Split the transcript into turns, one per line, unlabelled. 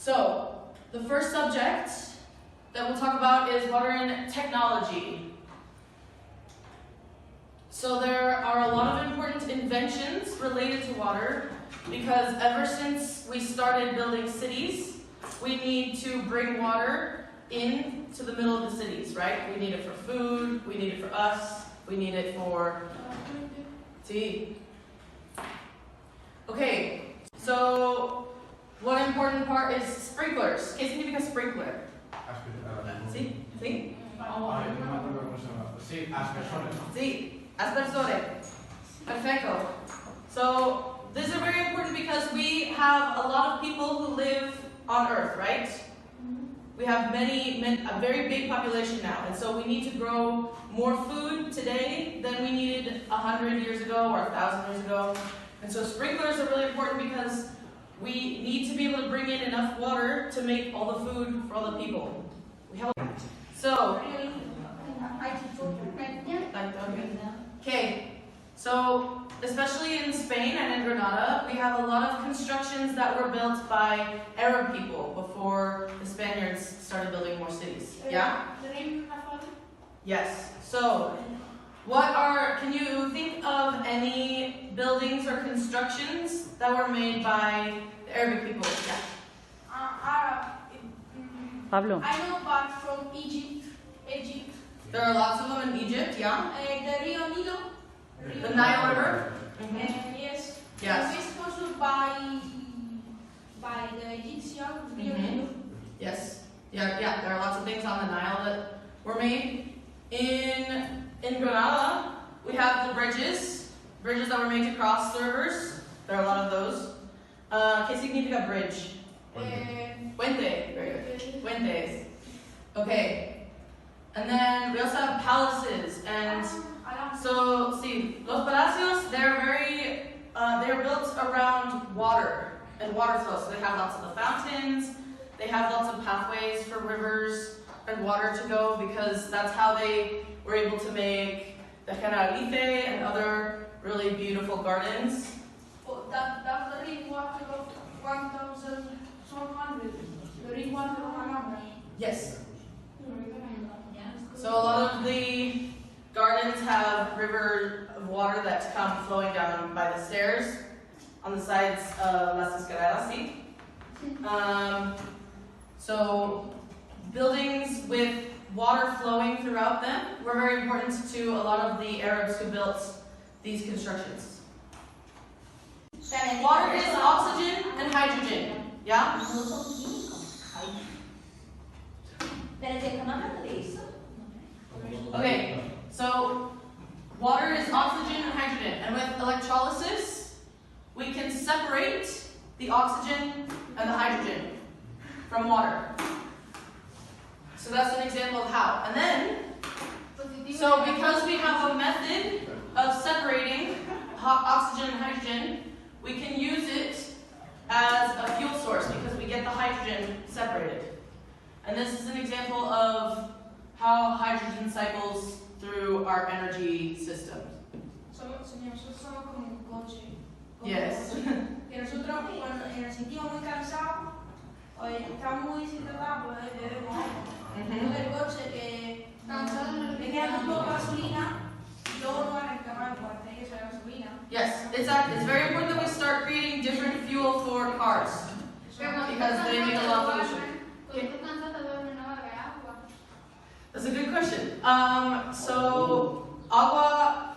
So, the first subject that we'll talk about is water and technology. So there are a lot of important inventions related to water because ever since we started building cities, we need to bring water into the middle of the cities, right? We need it for food, we need it for us, we need it for tea. Okay, so one important part is sprinklers. ¿Qué significa sprinkler? ¿Sí? ¿Sí? Sí, aspersores. Perfecto. So this is very important because we have a lot of people who live on Earth, right? We have a very big population now, and so we need to grow more food today than we needed 100 years ago or 1,000 years ago. And so sprinklers are really important because we need to be able to bring in enough water to make all the food for all the people. So especially in Spain and in Granada, we have a lot of constructions that were built by Arab people before the Spaniards started building more cities. Yeah? Yes. So, can you think of any buildings or constructions that were made by the Arabic people? Yeah.
Pablo.
I know, but from Egypt.
There are lots of them in Egypt, yeah?
The Rio Nilo.
The Nile River?
Yes.
Yes.
It was constructed by the Egyptians, Rio Nilo.
Yes. Yeah, there are lots of things on the Nile that were made. In Granada, we have the bridges that were made to cross the rivers. There are a lot of those. ¿Qué significa bridge? Puente. Very good. Puentes. Okay. And then we also have palaces. And so, see, los palacios, they're built around water and water flow. So they have lots of the fountains. They have lots of pathways for rivers and water to go because that's how they were able to make the Generalife and other really beautiful gardens.
Oh, that's the rainwater of 1,200. The rainwater of Alhambra.
Yes. So a lot of the gardens have rivers of water that come flowing down by the stairs on the sides of las escaleras. So buildings with water flowing throughout them were very important to a lot of the Arabs who built these constructions. Water is oxygen and hydrogen. Yeah? Okay, so water is oxygen and hydrogen, and with electrolysis, we can separate the oxygen and the hydrogen from water. So that's an example of how. And then, so because we have a method of separating oxygen and hydrogen, we can use it as a fuel source because we get the hydrogen separated. And this is an example of how hydrogen cycles through our energy system.
Nosotros somos como un coche.
Yes.
Que nosotros cuando nos sentimos muy cansados o estamos muy deshidratados, pues bebemos agua. El coche que le queda un poco de gasolina y luego no van a acabar cuando tiene que echar gasolina.
Yes, exactly. It's very important that we start creating different fuel for cars because they make a lot of pollution. That's a good question. So agua